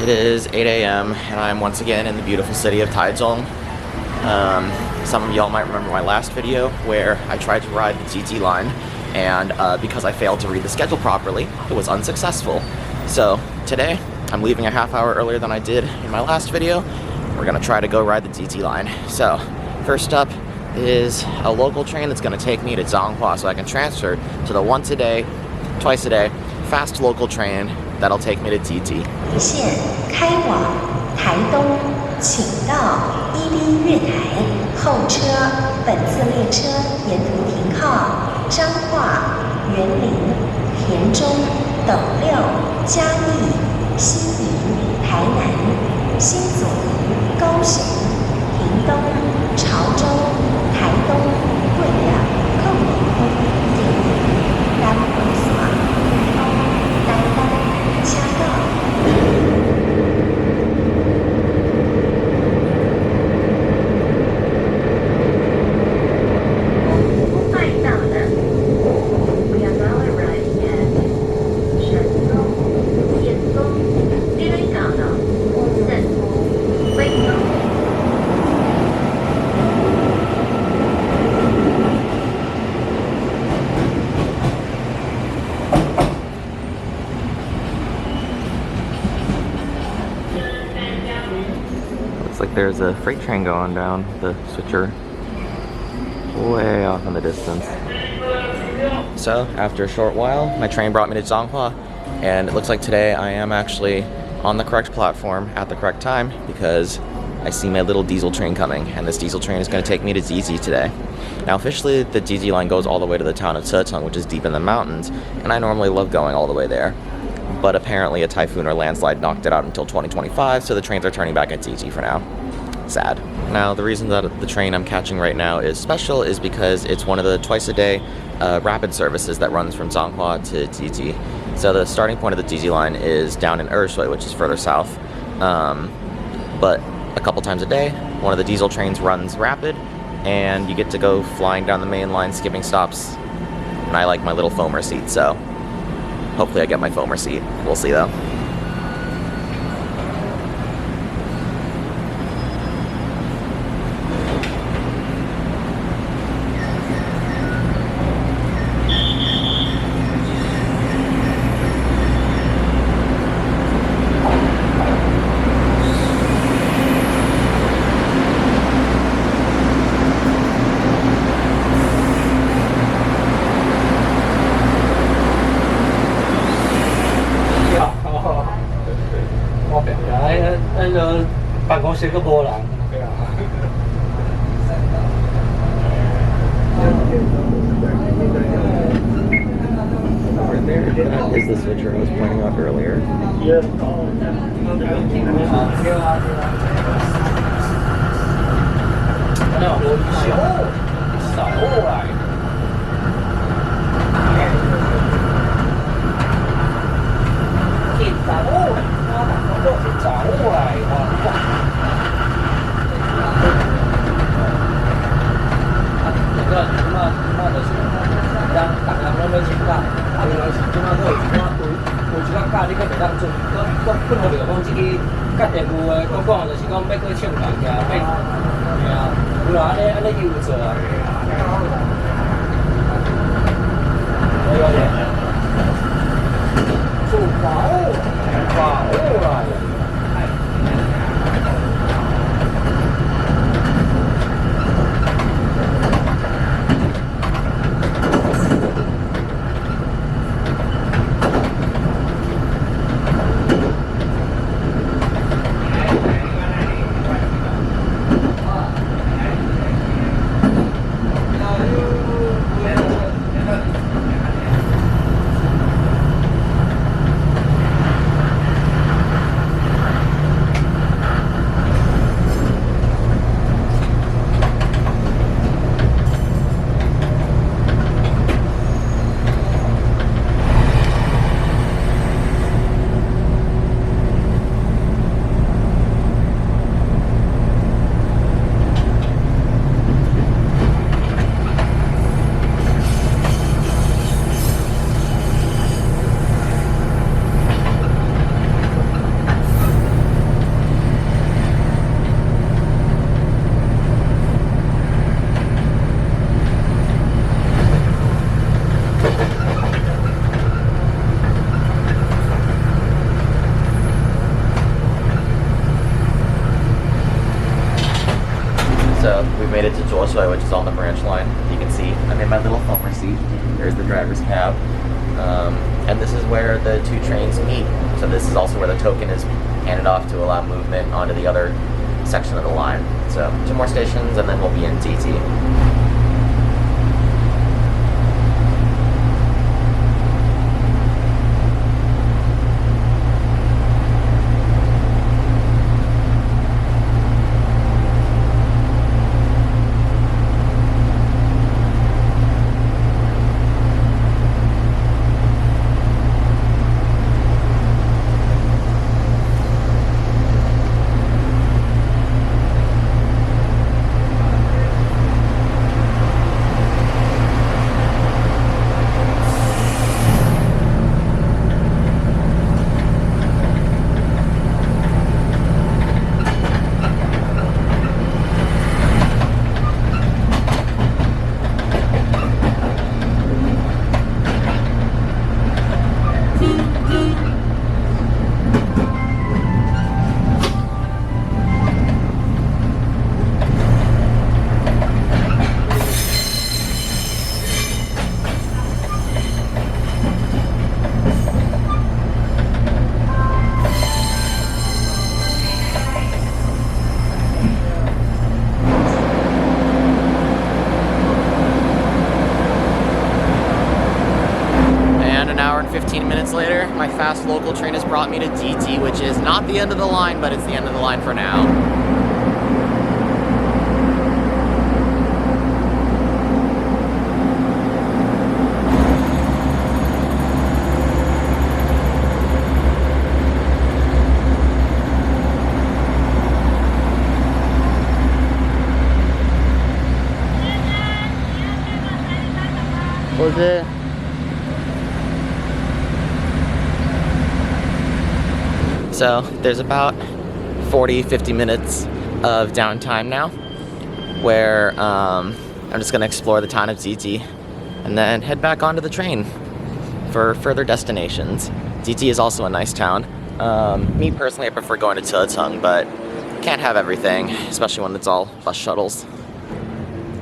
It is 8 a.m. and I'm once again in the beautiful city of Taichung. Some of y'all might remember my last video where I tried to ride the GT line, and because I failed to read the schedule properly, it was unsuccessful. So today, I'm leaving a half hour earlier than I did in my last video. We're gonna try to go ride the GT line. So first up is a local train that's gonna take me to Zhanghua so I can transfer to the once a day, twice a day, fast local train that'll take me to GT. 线开往台东，请到1B 月台候车。本次列车沿途停靠彰化、员林、田中、斗六、嘉义、西营、台南、新竹、高雄、屏东、潮州、台东、贵阳、克里空、电影、南回线、屏东、台东、嘉义。Like there's a freight train going down the switcher way off in the distance. So after a short while, my train brought me to Zhanghua, and it looks like today I am actually on the correct platform at the correct time because I see my little diesel train coming, and this diesel train is going to take me to Zizi today. Now officially the Zizi line goes all the way to the town of Cetung, which is deep in the mountains, and I normally love going all the way there. But apparently a typhoon or landslide knocked it out until 2025, so the trains are turning back at Zizi for now. Sad. Now, the reason that the train I'm catching right now is special is because it's one of the twice-a-day rapid services that runs from Zhanghua to Zizi. So the starting point of the Zizi line is down in Ershui, which is further south. But a couple times a day, one of the diesel trains runs rapid, and you get to go flying down the main line, skipping stops. And I like my little foamer seat, so hopefully I get my foamer seat. We'll see though. Is the switcher I was pointing out earlier? Yeah. made it to Zhuoshui, which is on the branch line. You can see I'm in my little phone receipt. There's the driver's cab. And this is where the two trains meet. So this is also where the token is handed off to allow movement onto the other section of the line. So 2 more stations and then we'll be in TT. Hour and 15 minutes later, my fast local train has brought me to DT, which is not the end of the line, but it's the end of the line for now. What was it? So there's about 40-50 minutes of downtime now where I'm just going to explore the town of Ziti and then head back onto the train for further destinations. Ziti is also a nice town. Me personally, I prefer going to Tilitung, but can't have everything, especially when it's all bus shuttles.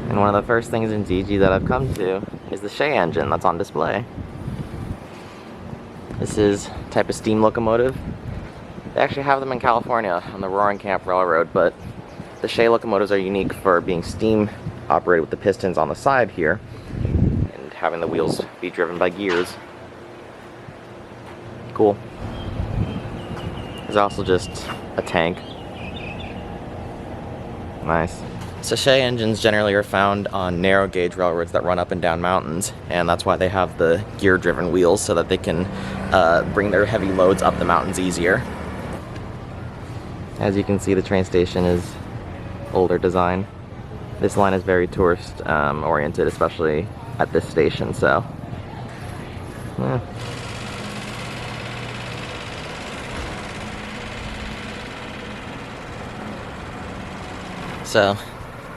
And one of the first things in Ziti that I've come to is the Shay engine that's on display. This is a type of steam locomotive. They actually have them in California on the Roaring Camp Railroad, but the Shay locomotives are unique for being steam operated with the pistons on the side here and having the wheels be driven by gears. Cool. There's also just a tank. Nice. So Shay engines generally are found on narrow gauge railroads that run up and down mountains, and that's why they have the gear driven wheels so that they can bring their heavy loads up the mountains easier. As you can see, the train station is older design. This line is very tourist oriented, especially at this station, so yeah. So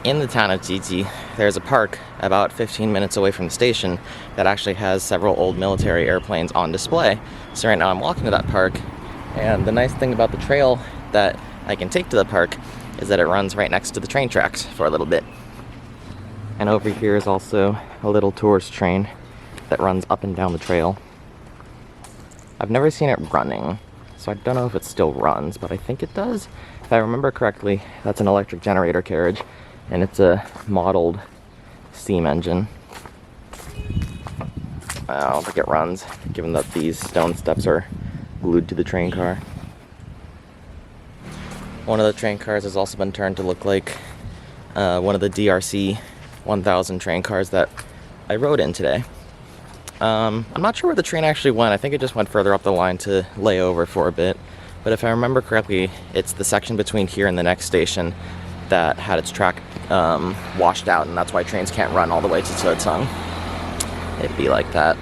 in the town of Ziti, there's a park about 15 minutes away from the station that actually has several old military airplanes on display. So right now I'm walking to that park, and the nice thing about the trail that I can take to the park is that it runs right next to the train tracks for a little bit. And over here is also a little tourist train that runs up and down the trail. I've never seen it running, so I don't know if it still runs, but I think it does. If I remember correctly, that's an electric generator carriage, and it's a modeled steam engine. I don't think it runs, given that these stone steps are glued to the train car. One of the train cars has also been turned to look like one of the DRC 1000 train cars that I rode in today. I'm not sure where the train actually went. I think it just went further up the line to lay over for a bit. But if I remember correctly, it's the section between here and the next station that had its track washed out, and that's why trains can't run all the way to Tilitung. It'd be like that.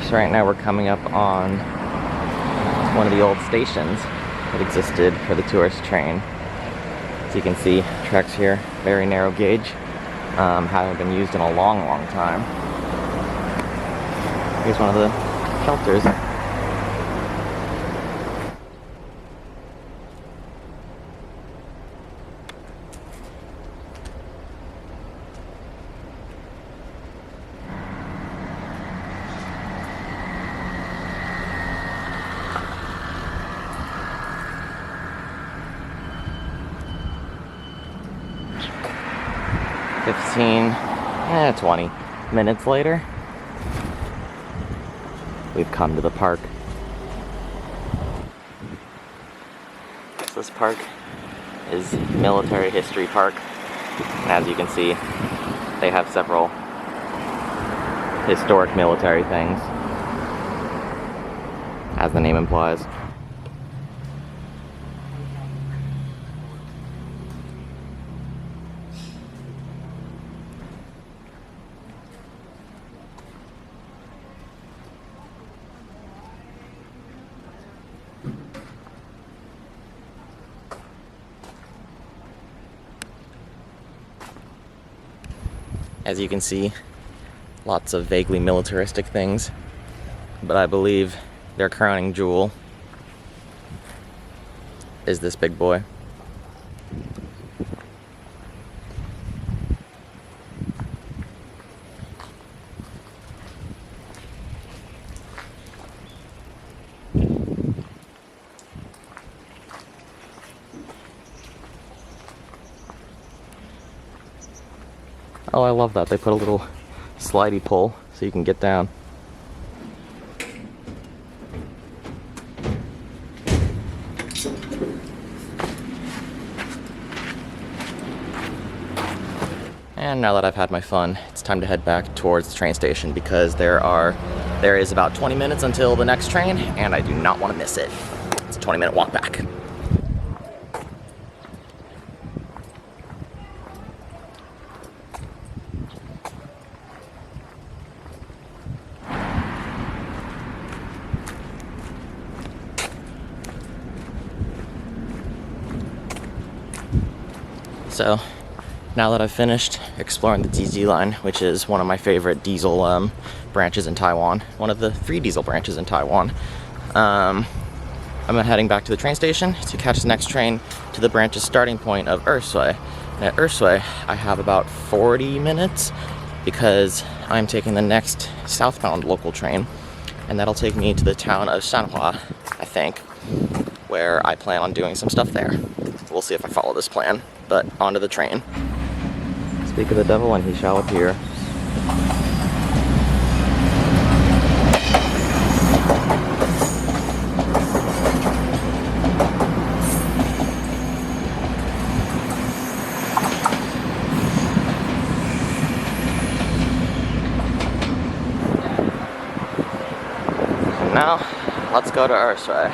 So right now we're coming up on one of the old stations that existed for the tourist train. So you can see tracks here, very narrow gauge, haven't been used in a long, long time. Here's one of the shelters. Fifteen, 20 minutes later, we've come to the park. So this park is Military History Park, and as you can see, they have several historic military things, as the name implies. As you can see, lots of vaguely militaristic things, but I believe their crowning jewel is this big boy. Oh, I love that. They put a little slidey pole so you can get down. And now that I've had my fun, it's time to head back towards the train station because there is about 20 minutes until the next train, and I do not want to miss it. It's a 20-minute walk back. So, now that I've finished exploring the DZ line, which is one of my favorite diesel branches in Taiwan, one of the 3 diesel branches in Taiwan, I'm heading back to the train station to catch the next train to the branch's starting point of Ersui. And at Ersui, I have about 40 minutes because I'm taking the next southbound local train, and that'll take me to the town of Shanhua, I think, where I plan on doing some stuff there. We'll see if I follow this plan, but onto the train. Speak of the devil and he shall appear. And now, let's go to Ersui.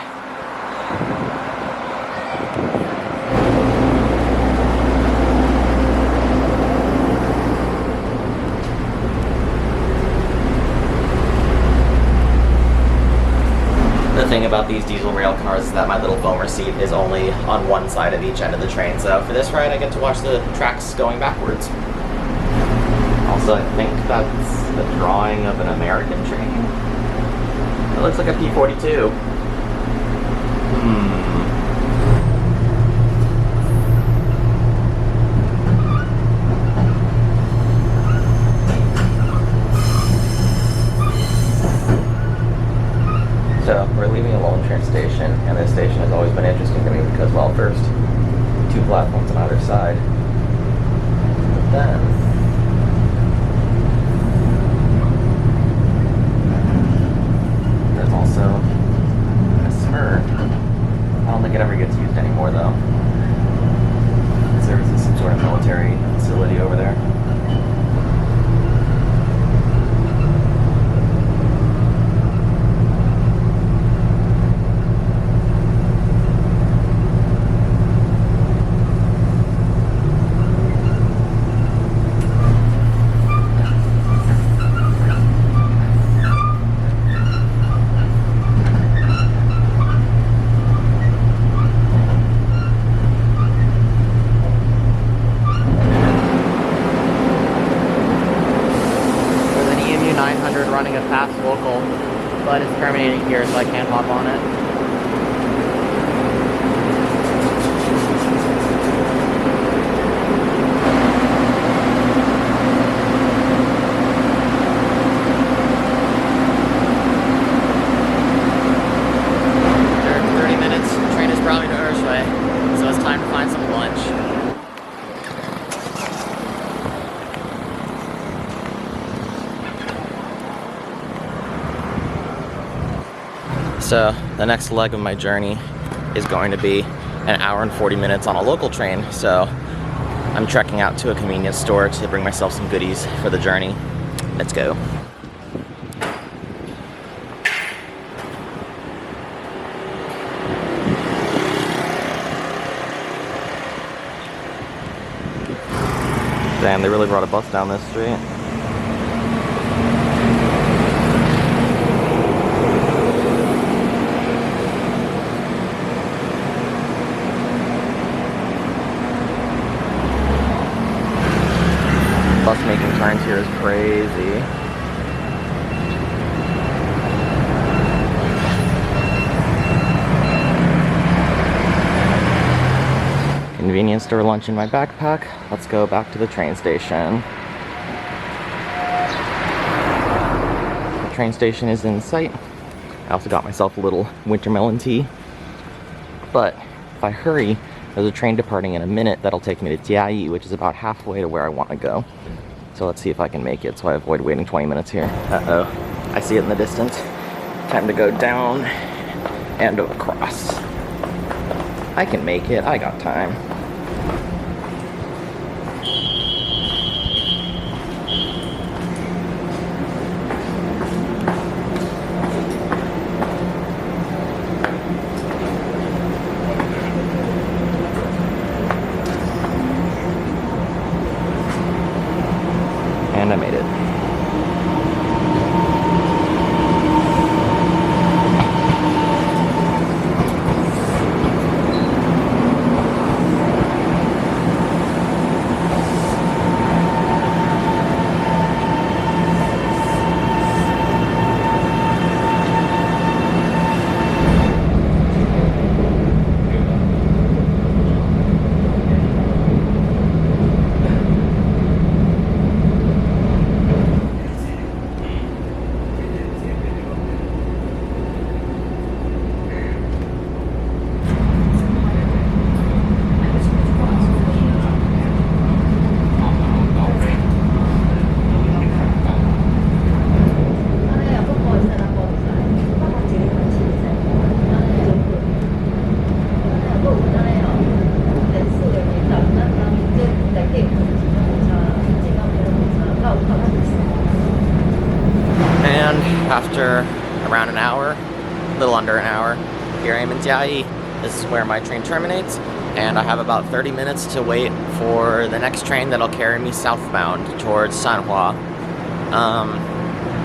The thing about these diesel rail cars is that my little foamer seat is only on one side of each end of the train, so for this ride I get to watch the tracks going backwards. Also, I think that's a drawing of an American train. It looks like a P-42. So, we're leaving a Longchamp station, and this station has always been interesting to me because, well, first, 2 platforms on either side. But then, there's also a spur fast local, but it's terminating here, so I can't hop on it. So the next leg of my journey is going to be an hour and 40 minutes on a local train. So I'm trekking out to a convenience store to bring myself some goodies for the journey. Let's go. Damn, they really brought a bus down this street. Bus making turns here is crazy. Convenience store lunch in my backpack. Let's go back to the train station. The train station is in sight. I also got myself a little winter melon tea. But if I hurry, there's a train departing in a minute that'll take me to Jiayi, which is about halfway to where I want to go. So let's see if I can make it so I avoid waiting 20 minutes here. Uh-oh, I see it in the distance. Time to go down and across. I can make it, I got time. And I made it. After around an hour, a little under an hour, here I am in Jiayi. This is where my train terminates, and I have about 30 minutes to wait for the next train that'll carry me southbound towards Sanhua.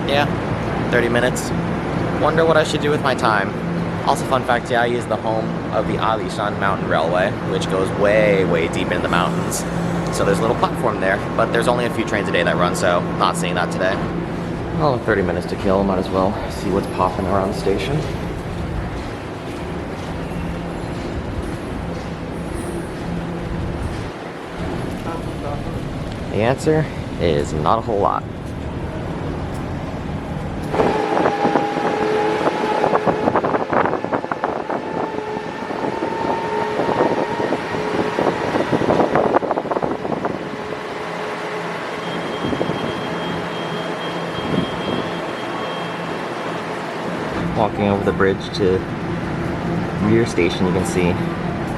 Yeah, 30 minutes. Wonder what I should do with my time. Also, fun fact, Jiayi is the home of the Alishan Mountain Railway, which goes way, way deep into the mountains. So there's a little platform there, but there's only a few trains a day that run, so not seeing that today. Oh, 30 minutes to kill, might as well see what's popping around the station. The answer is not a whole lot. Walking over the bridge to rear station, you can see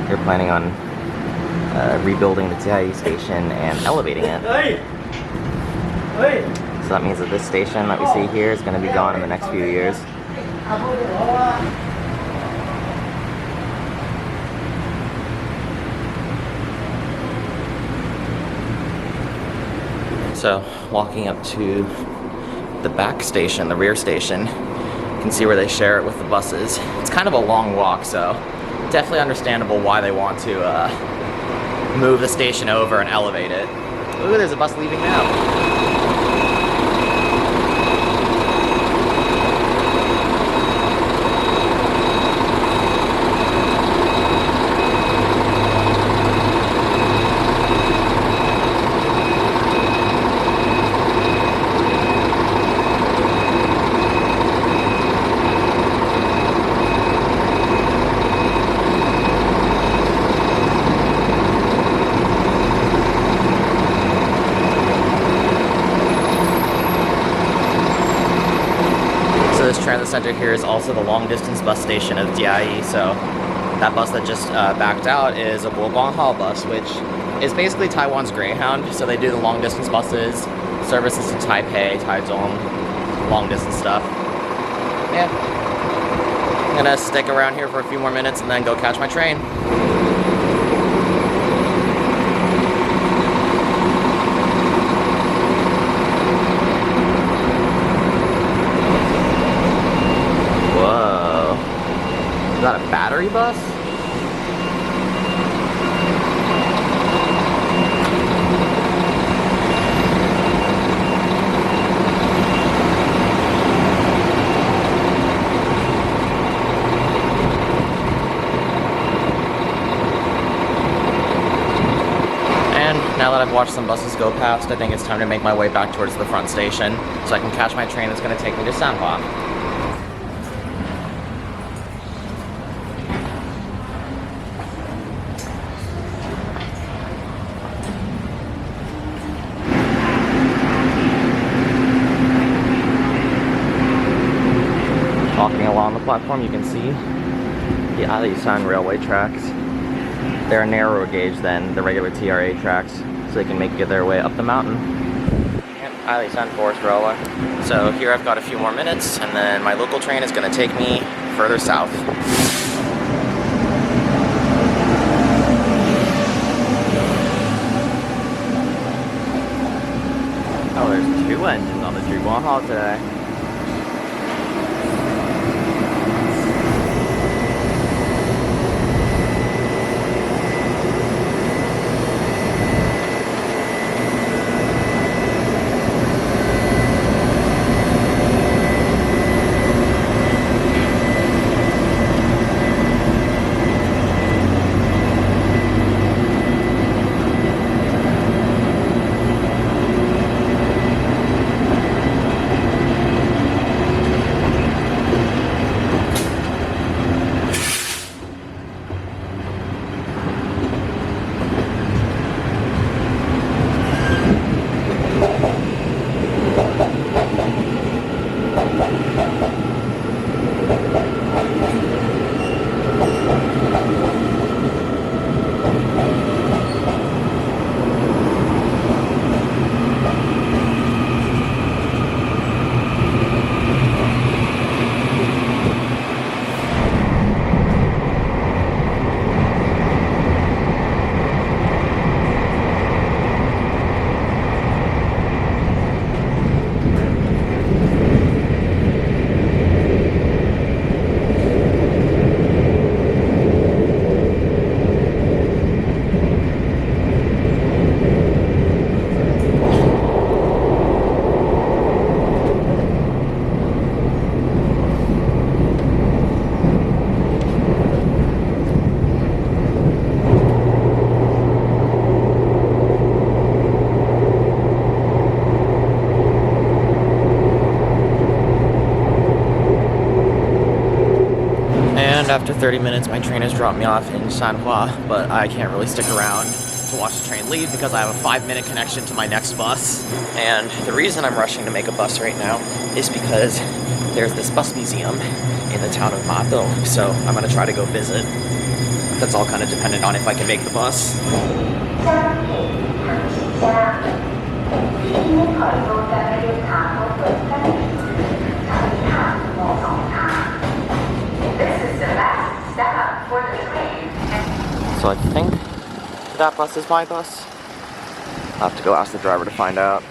they're planning on rebuilding the Jiayi station and elevating it. So that means that this station that we see here is going to be gone in the next few years. So walking up to the back station, the rear station, you can see where they share it with the buses. It's kind of a long walk, so definitely understandable why they want to move the station over and elevate it. Ooh, there's a bus leaving now. transit center here is also the long distance bus station of Jiayi, so that bus that just backed out is a Boguanghao bus, which is basically Taiwan's Greyhound. So they do the long distance buses, services to Taipei, Taichung, long distance stuff. Yeah. I'm gonna stick around here for a few more minutes and then go catch my train. Whoa. Is that a battery bus? Now that I've watched some buses go past, I think it's time to make my way back towards the front station so I can catch my train that's going to take me to Sanhua. Walking along the platform, you can see the Alishan railway tracks. They're narrower gauge than the regular TRA tracks, so they can get their way up the mountain. Yep, Alishan Forest Railway. So here I've got a few more minutes, and then my local train is going to take me further south. Oh, there's 2 engines on the Zhuguanghao today. After 30 minutes, my train has dropped me off in Sanhua, but I can't really stick around to watch the train leave because I have a 5-minute connection to my next bus. And the reason I'm rushing to make a bus right now is because there's this bus museum in the town of Mado, so I'm gonna try to go visit. That's all kind of dependent on if I can make the bus. So I think that bus is my bus. I'll have to go ask the driver to find out.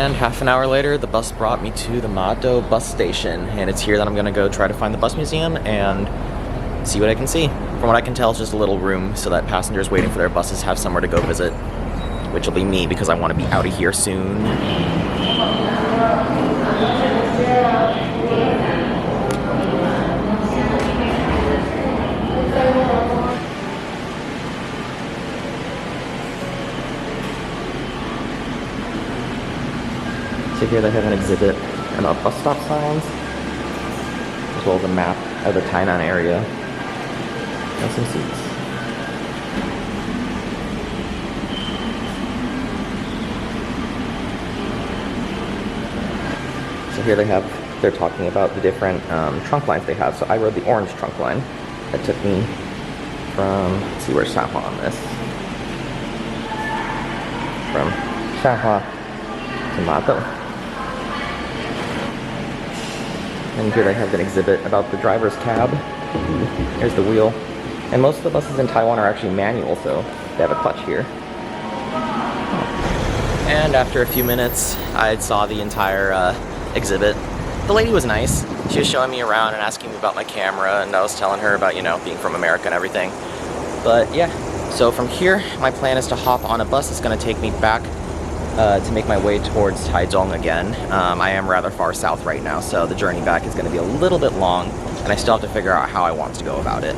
And half an hour later, the bus brought me to the Mado bus station, and it's here that I'm gonna go try to find the bus museum and see what I can see. From what I can tell, it's just a little room so that passengers waiting for their buses have somewhere to go visit, which will be me because I want to be out of here soon. So here they have an exhibit about bus stop signs, as well as a map of the Tainan area, and some seats. So here they're talking about the different trunk lines they have. So I rode the orange trunk line. That took me from, let's see, where's Shahua on this? From Shahua to Mado. And here they have an exhibit about the driver's cab. Here's the wheel. And most of the buses in Taiwan are actually manual, so they have a clutch here. And after a few minutes, I saw the entire exhibit. The lady was nice. She was showing me around and asking me about my camera, and I was telling her about, you know, being from America and everything. But yeah, so from here, my plan is to hop on a bus that's gonna take me back to make my way towards Taichung again. I am rather far south right now, so the journey back is going to be a little bit long, and I still have to figure out how I want to go about it.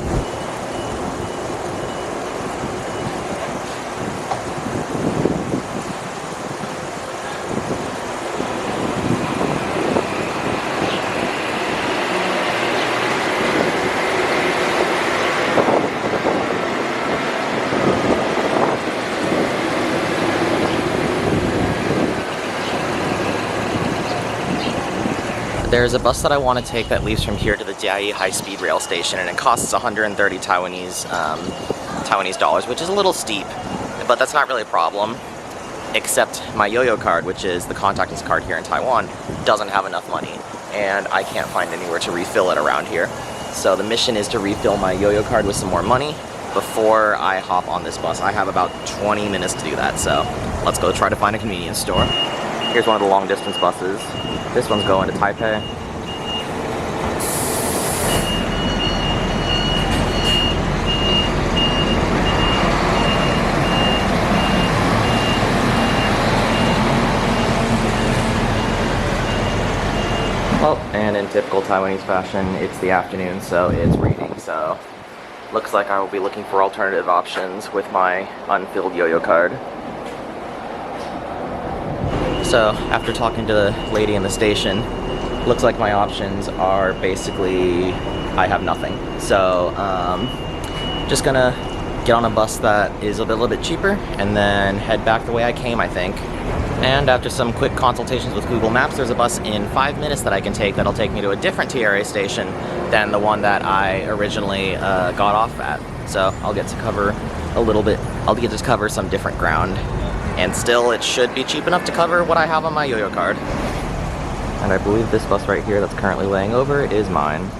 There's a bus that I want to take that leaves from here to the Jiayi high-speed rail station, and it costs 130 Taiwanese dollars, which is a little steep, but that's not really a problem, except my yo-yo card, which is the contactless card here in Taiwan, doesn't have enough money, and I can't find anywhere to refill it around here. So the mission is to refill my yo-yo card with some more money before I hop on this bus. I have about 20 minutes to do that, so let's go try to find a convenience store. Here's one of the long-distance buses. This one's going to Taipei. Oh, and in typical Taiwanese fashion, it's the afternoon, so it's raining, so looks like I will be looking for alternative options with my unfilled yo-yo card. So, after talking to the lady in the station, looks like my options are basically, I have nothing. So, just gonna get on a bus that is a little bit cheaper, and then head back the way I came, I think. And after some quick consultations with Google Maps, there's a bus in 5 minutes that I can take that'll take me to a different TRA station than the one that I originally got off at. So, I'll get to cover a little bit, I'll get to cover some different ground. And still, it should be cheap enough to cover what I have on my yo-yo card. And I believe this bus right here that's currently laying over is mine.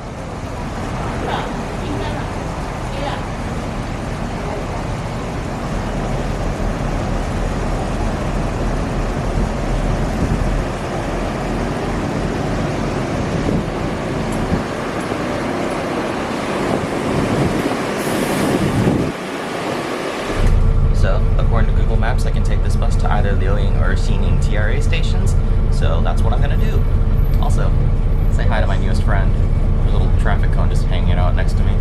According to Google Maps, I can take this bus to either Liuying or Xining TRA stations, so that's what I'm gonna do. Also, say hi to my newest friend. There's a little traffic cone just hanging out next to me.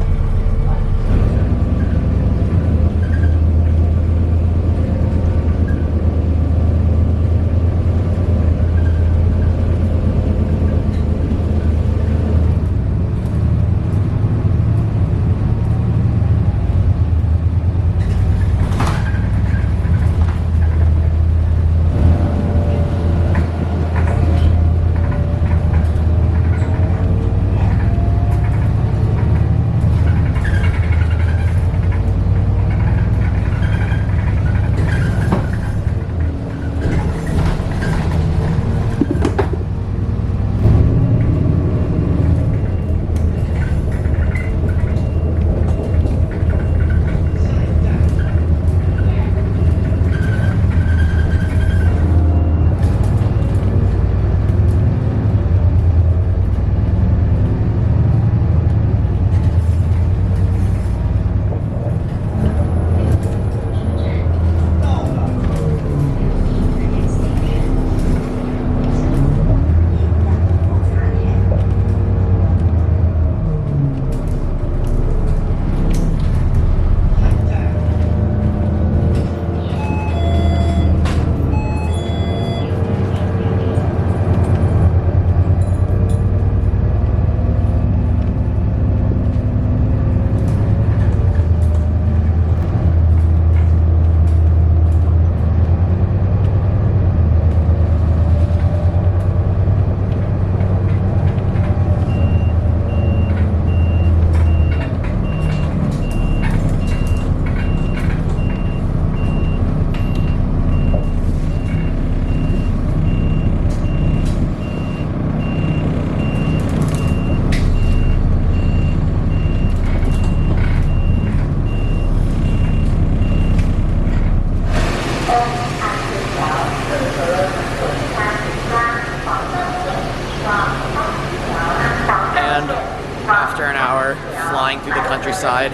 side,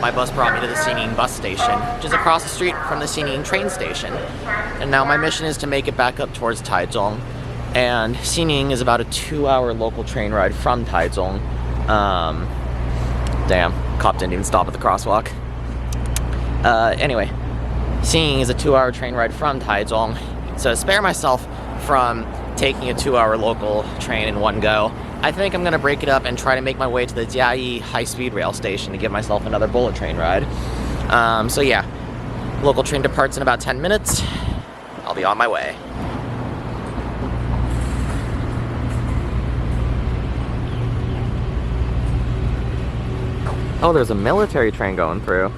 my bus brought me to the Xining bus station, which is across the street from the Xining train station. And now my mission is to make it back up towards Taichung. And Xining is about a 2-hour local train ride from Taichung. Damn, cop didn't even stop at the crosswalk. Anyway, Xining is a 2-hour train ride from Taichung. So to spare myself from taking a 2-hour local train in one go, I think I'm gonna break it up and try to make my way to the Jiayi high-speed rail station to give myself another bullet train ride. So yeah, local train departs in about 10 minutes. I'll be on my way. Oh, there's a military train going through.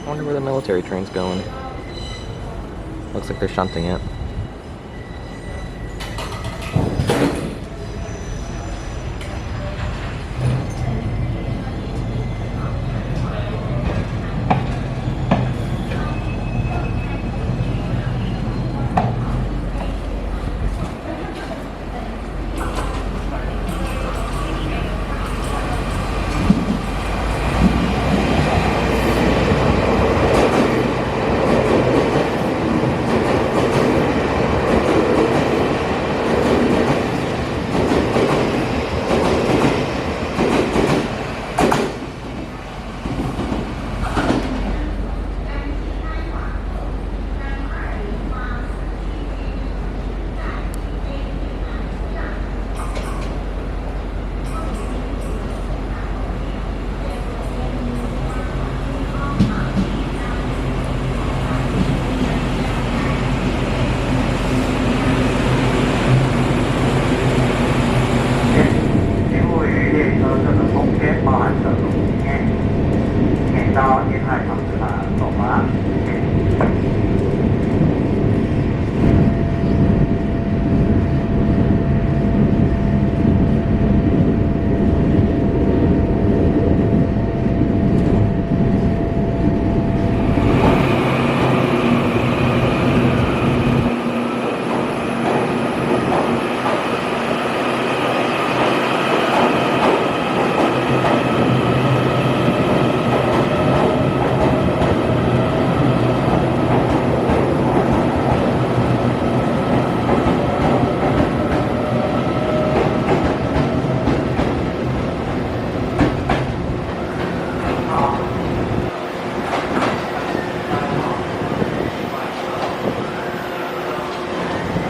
I wonder where the military train's going. Looks like they're shunting it.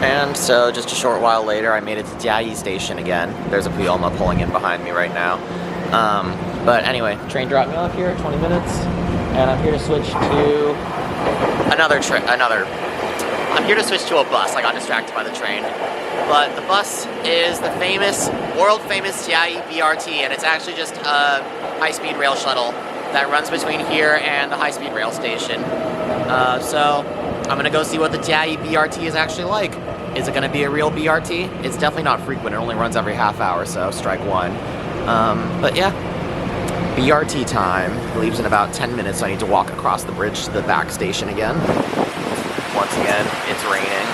And so just a short while later, I made it to Jiayi station again. There's a Puyoma pulling in behind me right now. But anyway, train dropped me off here at 20 minutes, and I'm here to switch to I'm here to switch to a bus. I got distracted by the train. But the bus is the world famous Jiayi BRT, and it's actually just a high-speed rail shuttle that runs between here and the high-speed rail station. So I'm gonna go see what the Jiayi BRT is actually like. Is it gonna be a real BRT? It's definitely not frequent. It only runs every half hour, so strike one. But yeah, BRT time. It leaves in about 10 minutes, so I need to walk across the bridge to the back station again. Once again, it's raining.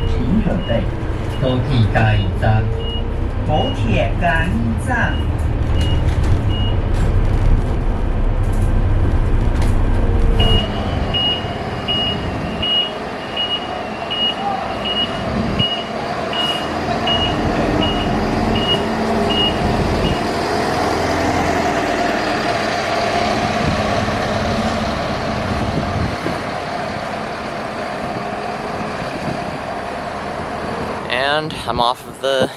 请准备。高鐵加油站，高鐵加油站。And I'm off of the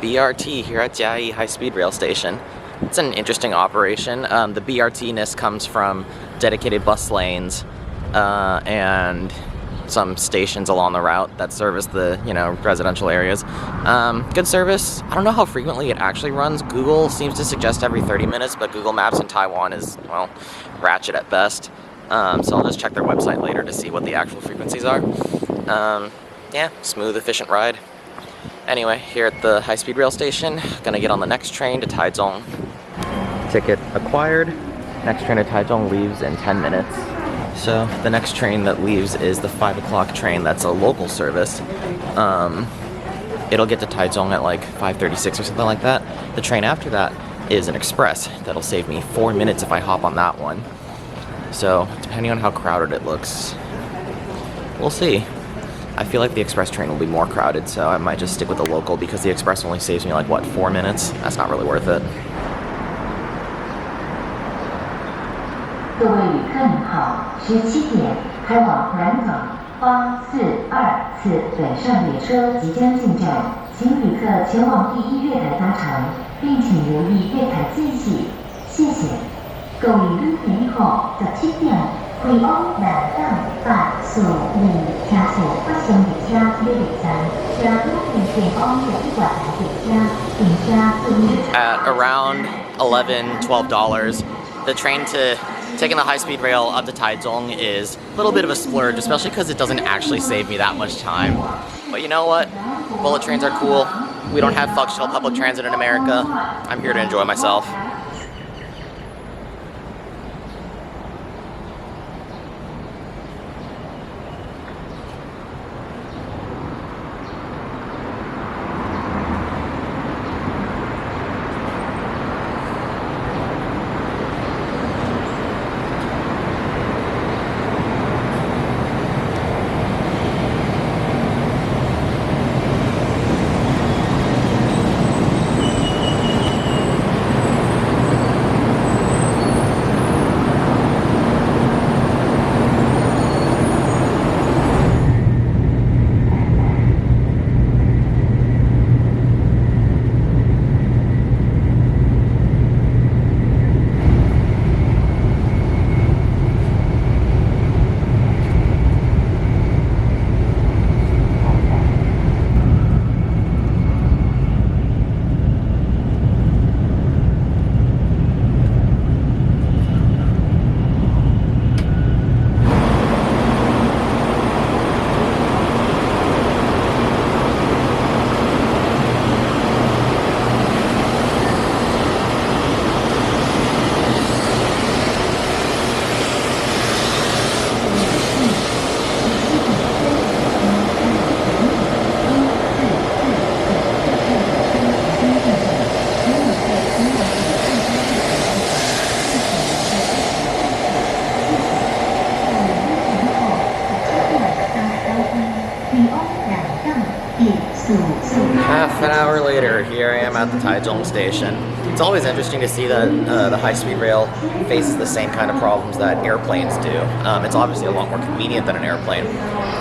BRT here at Jiayi High-Speed Rail Station. It's an interesting operation. The BRT-ness comes from dedicated bus lanes and some stations along the route that service the, residential areas. Good service. I don't know how frequently it actually runs. Google seems to suggest every 30 minutes, but Google Maps in Taiwan is, well, ratchet at best. So I'll just check their website later to see what the actual frequencies are. Yeah, smooth, efficient ride. Anyway, here at the high-speed rail station, gonna get on the next train to Taichung. Ticket acquired. Next train to Taichung leaves in 10 minutes. So the next train that leaves is the 5 o'clock train. That's a local service. It'll get to Taichung at like 5:36 or something like that. The train after that is an express. That'll save me 4 minutes if I hop on that one. So depending on how crowded it looks, we'll see. I feel like the express train will be more crowded, so I might just stick with the local because the express only saves me like, what, 4 minutes? That's not really worth it. 各位旅客您好，17点开往南港842次北上列车即将进站，请旅客前往第一月台搭乘，并请留意月台记系，谢谢。各位旅客您好，17点开往南港842车速北上列車列站，請旅客前往第一月台列車，並且注意。At around $11–12, the train to taking the high-speed rail up to Taichung is a little bit of a splurge, especially because it doesn't actually save me that much time. But you know what? Bullet trains are cool. We don't have functional public transit in America. I'm here to enjoy myself. Half an hour later, here I am at the Taichung station. It's always interesting to see that the high-speed rail faces the same kind of problems that airplanes do. It's obviously a lot more convenient than an airplane,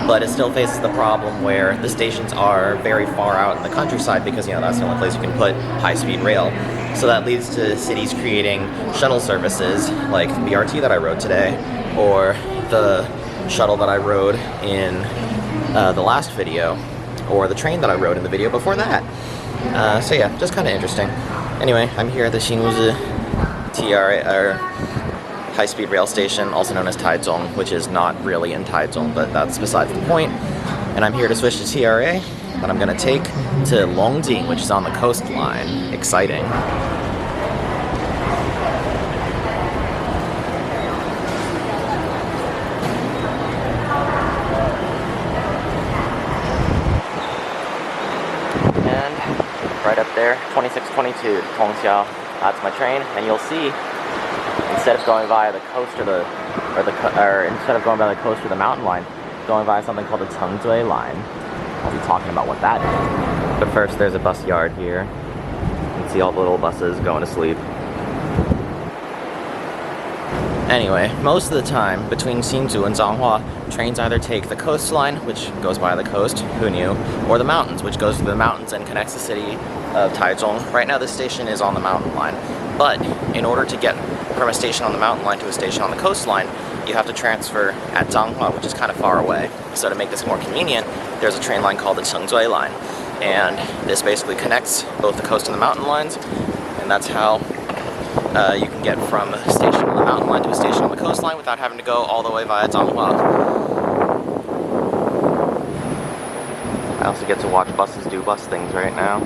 but it still faces the problem where the stations are very far out in the countryside because, that's the only place you can put high-speed rail. So that leads to cities creating shuttle services like the BRT that I rode today, or the shuttle that I rode in the last video, or the train that I rode in the video before that. So yeah, just kind of interesting. Anyway, I'm here at the Xinwuzhi TRA, or high-speed rail station, also known as Taichung, which is not really in Taichung, but that's besides the point. And I'm here to switch to TRA that I'm gonna take to Longjing, which is on the coastline. Exciting. there, 2622 Tongxiao. That's my train, and you'll see instead of going via the coast or instead of going by the coast or the mountain line, going via something called the Chengzui line. I'll be talking about what that is. But first, there's a bus yard here. You can see all the little buses going to sleep. Anyway, most of the time between Hsinchu and Zhanghua, trains either take the coastline, which goes by the coast, who knew, or the mountains, which goes through the mountains and connects the city of Taichung. Right now, this station is on the mountain line, but in order to get from a station on the mountain line to a station on the coastline, you have to transfer at Zhanghua, which is kind of far away. So to make this more convenient, there's a train line called the Chengzui line, and this basically connects both the coast and the mountain lines, and that's how you can get from a station on the mountain line to a station on the coastline without having to go all the way via Zhanghua. I also get to watch buses do bus things right now.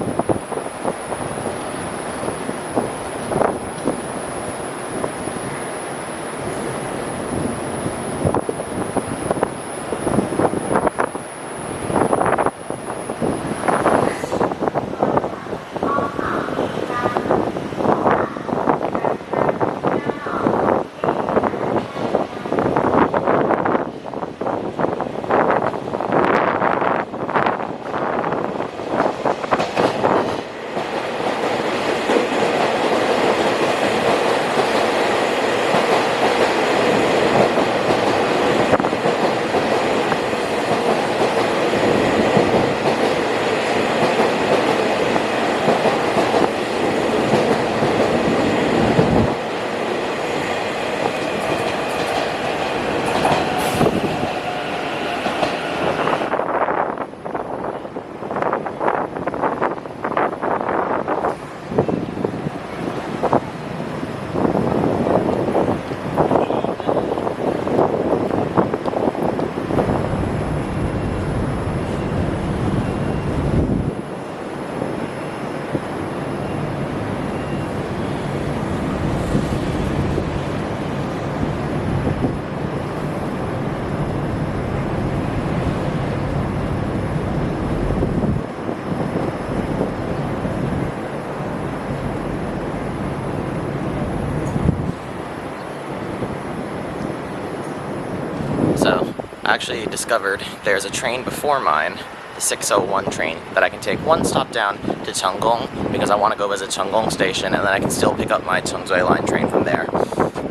I actually discovered there's a train before mine, the 601 train, that I can take one stop down to Chenggong because I want to go visit Chenggong Station, and then I can still pick up my Chengzui line train from there.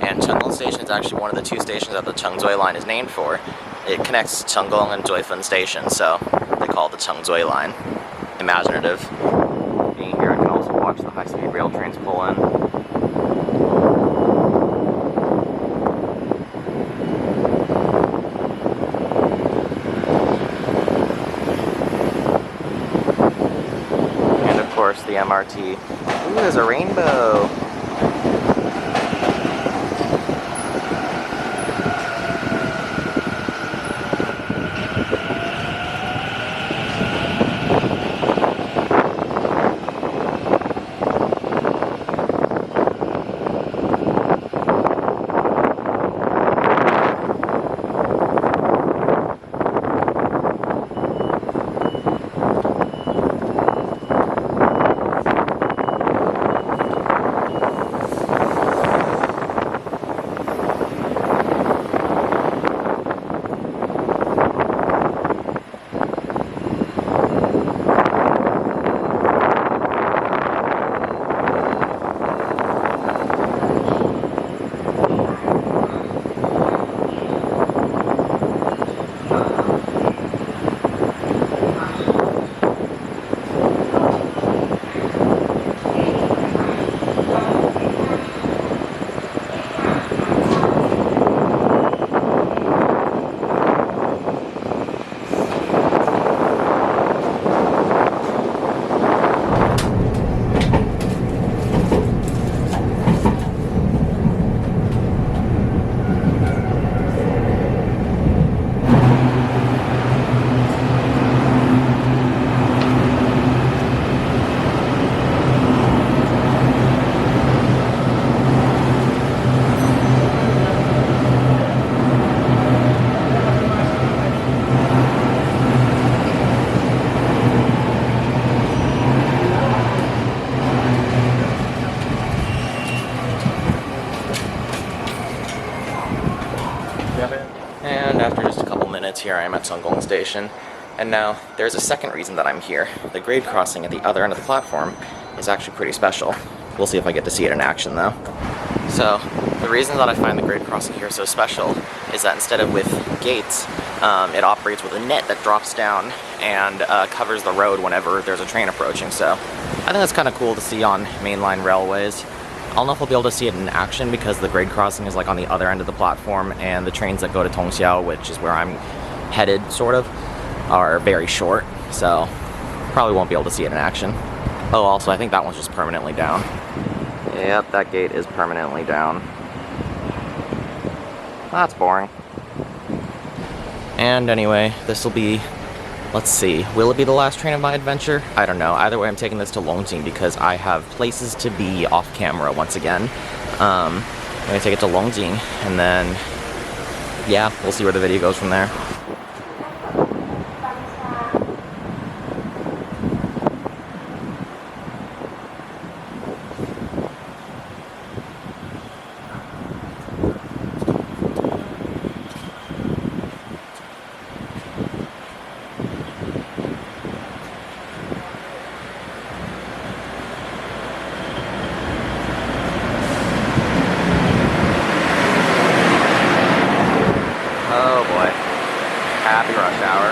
And Chenggong Station is actually one of the two stations that the Chengzui line is named for. It connects Chenggong and Zuifeng Station, so they call it the Chengzui line. Imaginative. Being here, I can also watch the high-speed rail trains pull in. The MRT. Ooh, there's a rainbow. I'm at Songgong Station. And now, there's a second reason that I'm here. The grade crossing at the other end of the platform is actually pretty special. We'll see if I get to see it in action though. So, the reason that I find the grade crossing here so special is that instead of with gates, it operates with a net that drops down and covers the road whenever there's a train approaching. So, I think that's kind of cool to see on mainline railways. I don't know if we'll be able to see it in action because the grade crossing is like on the other end of the platform, and the trains that go to Tongxiao, which is where I'm headed, sort of, are very short, so probably won't be able to see it in action. Oh, also, I think that one's just permanently down. Yep, that gate is permanently down. That's boring. And anyway, this will be, let's see, will it be the last train of my adventure? I don't know. Either way, I'm taking this to Longjing because I have places to be off camera once again. I'm gonna take it to Longjing, and then, yeah, we'll see where the video goes from there. Oh boy. Happy rush hour.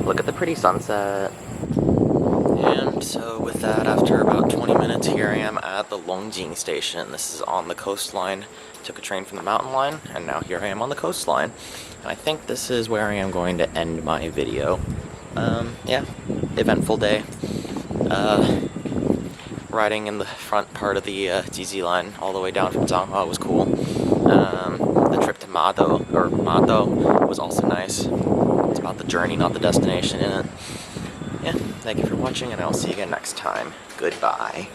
Look at the pretty sunset. And so with that, after about 20 minutes, here I am at the Longjing station. This is on the coastline. Took a train from the mountain line, and now here I am on the coastline. And I think this is where I am going to end my video. Yeah, eventful day. Riding in the front part of the DZ line all the way down from Zhanghua was cool. The trip to Mado was also nice. It's about the journey, not the destination in it. Yeah, thank you for watching, and I'll see you again next time. Goodbye.